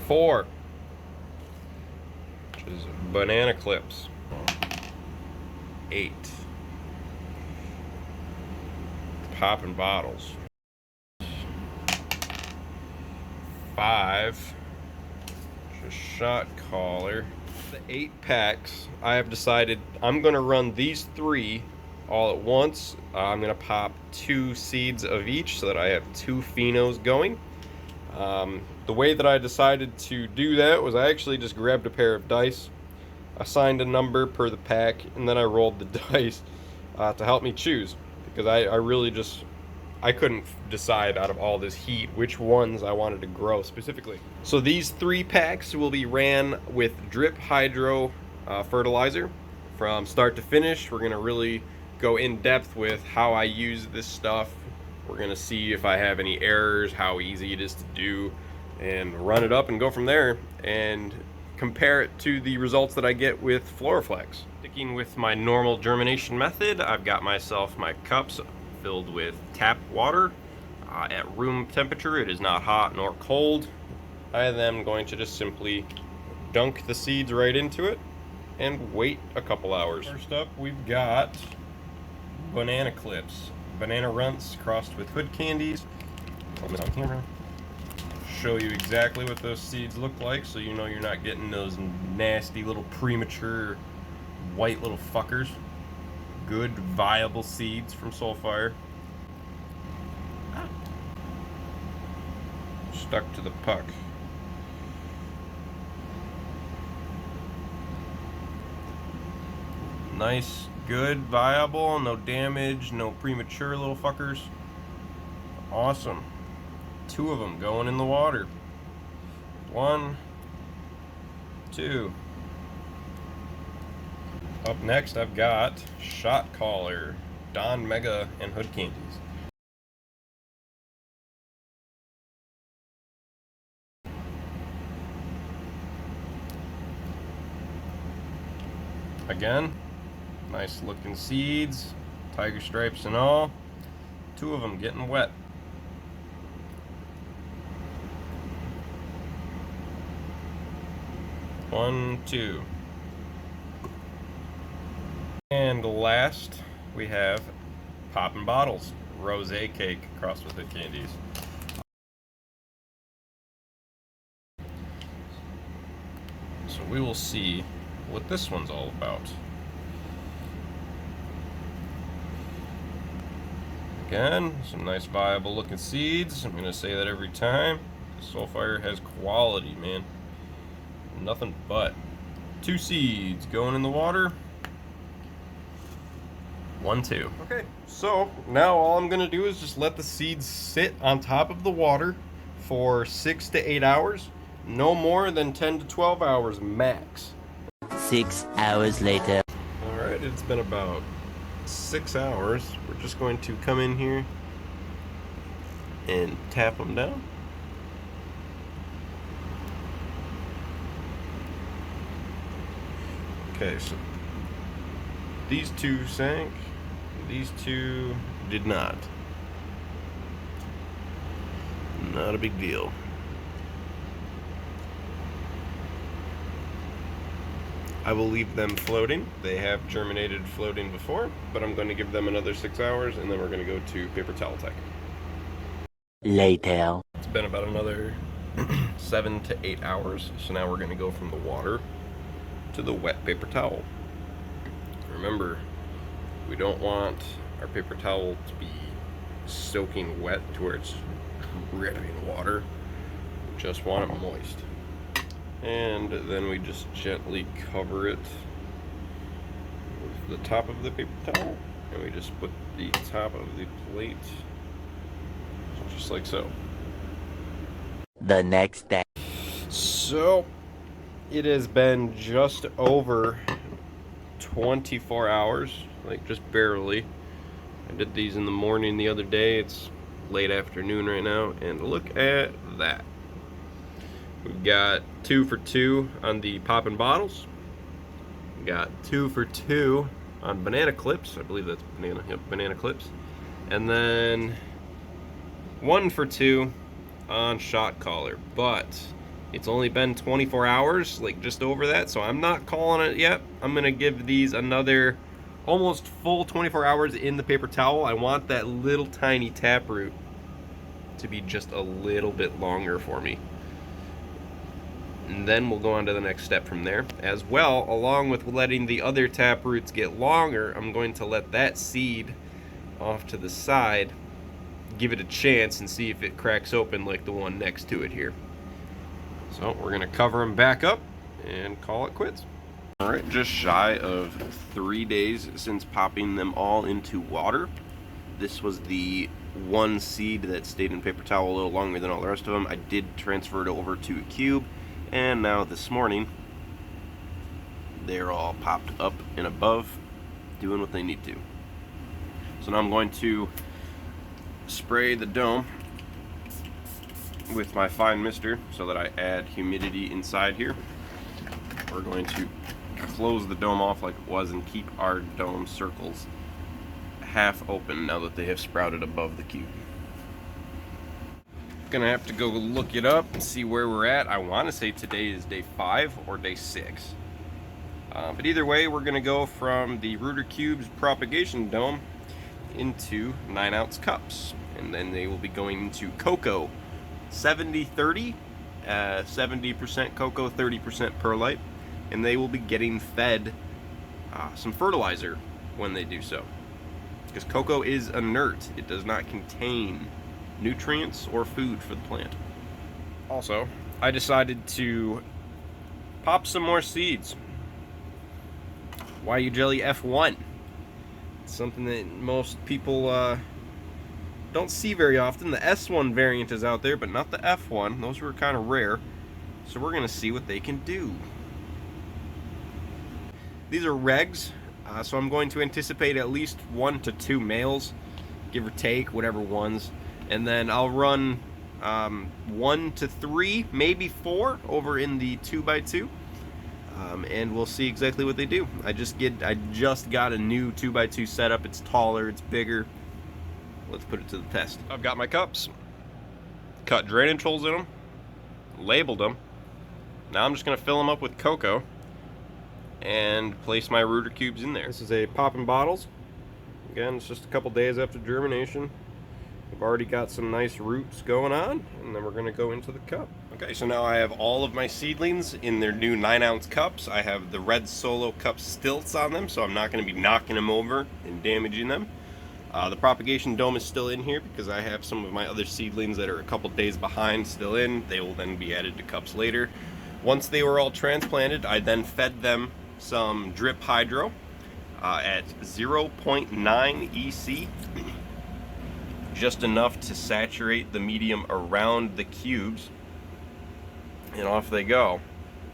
4, which is banana clips. 8, popping bottles. 5, which is shot collar. The 8 packs, I have decided I'm going to run these 3 all at once. I'm going to pop 2 seeds of each so that I have 2 phenos going. The way that I decided to do that was I actually just grabbed a pair of dice, assigned a number per the pack, and then I rolled the dice to help me choose, because I really just, I couldn't decide out of all this heat which ones I wanted to grow specifically. So these 3 packs will be ran with drip hydro fertilizer from start to finish. We're going to really go in depth with how I use this stuff. We're going to see if I have any errors, how easy it is to do, and run it up and go from there and compare it to the results that I get with Floraflex. Sticking with my normal germination method, I've got myself my cups filled with tap water at room temperature. It is not hot nor cold. I am going to just simply dunk the seeds right into it and wait a couple hours. First up, we've got banana clips, banana runts crossed with hood candies. Hold this on camera. Show you exactly what those seeds look like, so you know you're not getting those nasty little premature white little fuckers. Good viable seeds from Solfire. Stuck to the puck. Nice, good, viable, no damage, no premature little fuckers. Awesome. 2 of them going in the water. 1, 2. Up next, I've got shot collar, Don Mega, and hood candies. Again, nice looking seeds, tiger stripes and all. 2 of them getting wet. One, 2. And last, we have poppin' bottles, rosé cake crossed with hood candies. So we will see what this one's all about. Again, some nice viable looking seeds. I'm going to say that every time. Solfire has quality, man. Nothing but. 2 seeds going in the water. 1, 2. Okay, so now all I'm going to do is just let the seeds sit on top of the water for 6 to 8 hours. No more than 10 to 12 hours max. 6 hours later. Alright, it's been about 6 hours. We're just going to come in here and tap them down. Okay, so these 2 sank, these 2 did not. Not a big deal. I will leave them floating. They have germinated floating before, but I'm going to give them another 6 hours, and then we're going to go to paper towel tech. Later. It's been about another 7 to 8 hours, so now we're going to go from the water to the wet paper towel. Remember, we don't want our paper towel to be soaking wet to where it's dripping water. We just want it moist. And then we just gently cover it with the top of the paper towel, and we just put the top of the plate just like so. The next day. So it has been just over 24 hours, like just barely. I did these in the morning the other day. It's late afternoon right now, and look at that. We've got 2 for 2 on the poppin' bottles. We got 2 for 2 on banana clips. I believe that's banana, yep, banana clips. And then 1 for 2 on shot collar. But It's only been 24 hours, like just over that, so I'm not calling it yet. I'm gonna give these another almost full 24 hours in the paper towel. I want that little tiny taproot to be just a little bit longer for me. And then we'll go on to the next step from there. As well, along with letting the other taproots get longer, I'm going to let that seed off to the side, give it a chance and see if it cracks open like the one next to it here. So we're gonna cover them back up and call it quits. All right, just shy of 3 days since popping them all into water. This was the one seed that stayed in paper towel a little longer than all the rest of them. I did transfer it over to a cube, and now this morning they're all popped up and above, doing what they need to. So now I'm going to spray the dome with my fine mister so that I add humidity inside here. We're going to close the dome off like it was and keep our dome circles half open now that they have sprouted above the cube. Gonna have to go look it up and see where we're at. I want to say today is day 5 or day 6. But either way, we're gonna go from the Rooter Cubes propagation dome into 9-ounce cups, and then they will be going into cocoa 70-30, 70% cocoa, 30% perlite, and they will be getting fed some fertilizer when they do so, because cocoa is inert. It does not contain nutrients or food for the plant. Also, I decided to pop some more seeds. YU Jelly F1. It's something that most people don't see very often. The S1 variant is out there, but not the F1. Those were kind of rare. So we're going to see what they can do. These are regs, so I'm going to anticipate at least 1 to 2 males, give or take, whatever ones. And then I'll run 1 to 3, maybe 4 over in the 2x2. And we'll see exactly what they do. I just got a new 2x2 setup. It's taller, it's bigger. Let's put it to the test. I've got my cups, cut drainage holes in them, labeled them. Now I'm just gonna fill them up with cocoa and place my Rooter Cubes in there. This is a popping bottles. Again, it's just a couple days after germination. I've already got some nice roots going on, and then we're gonna go into the cup. Okay, so now I have all of my seedlings in their new 9-ounce cups. I have the red Solo Cup stilts on them, so I'm not gonna be knocking them over and damaging them. The propagation dome is still in here because I have some of my other seedlings that are a couple days behind still in. They will then be added to cups later. Once they were all transplanted, I then fed them some drip hydro at 0.9 EC. Just enough to saturate the medium around the cubes, and off they go.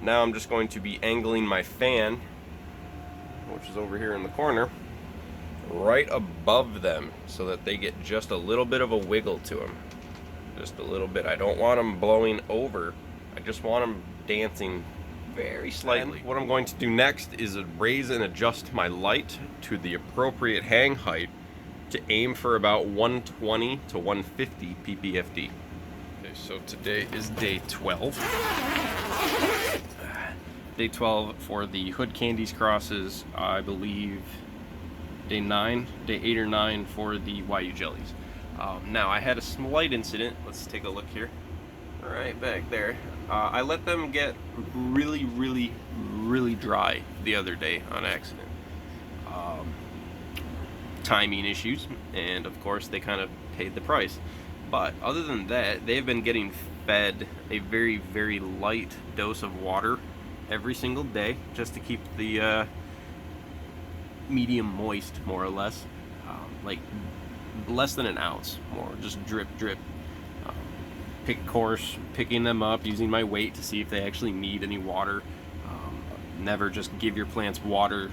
Now I'm just going to be angling my fan, which is over here in the corner, right above them so that they get just a little bit of a wiggle to them. Just a little bit. I don't want them blowing over. I just want them dancing very slightly. And what I'm going to do next is raise and adjust my light to the appropriate hang height to aim for about 120 to 150 ppfd. Okay, so today is day 12. Day 12 for the Hood Candyz crosses, I believe day 8 or 9 for the YU jellies. Now I had a slight incident. Let's take a look here. Right back there. I let them get really dry the other day on accident. Timing issues, and of course they kind of paid the price. But other than that, they've been getting fed a very light dose of water every single day just to keep the medium moist, more or less. Like less than an ounce more, just drip. Picking them up, using my weight to see if they actually need any water. Never just give your plants water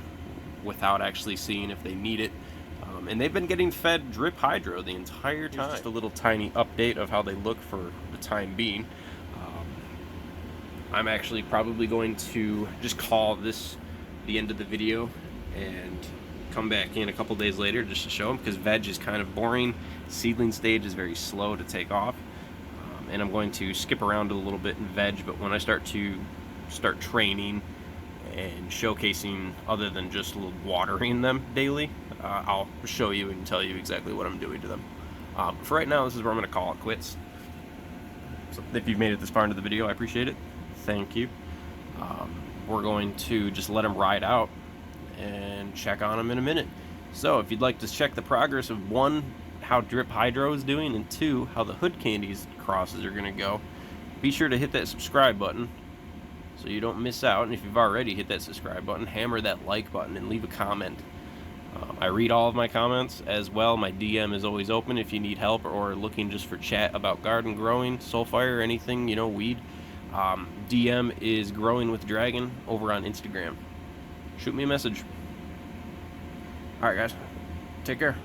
without actually seeing if they need it. And they've been getting fed drip hydro the entire time. Here's just a little tiny update of how they look for the time being. I'm actually probably going to just call this the end of the video and come back in a couple days later just to show them, because veg is kind of boring. Seedling stage is very slow to take off. and I'm going to skip around a little bit in veg, but when I start training and showcasing other than just watering them daily, I'll show you and tell you exactly what I'm doing to them. For right now, this is where I'm going to call it quits. So if you've made it this far into the video, I appreciate it. Thank you. We're going to just let them ride out and check on them in a minute. So if you'd like to check the progress of 1, how drip hydro is doing, and 2, how the hood candies crosses are going to go, be sure to hit that subscribe button so you don't miss out. And if you've already hit that subscribe button, hammer that like button and leave a comment. I read all of my comments as well. My DM is always open if you need help or looking just for chat about garden growing, Solfire, anything, you know, weed. DM is Growing with Dragon over on Instagram. Shoot me a message. Alright guys, take care.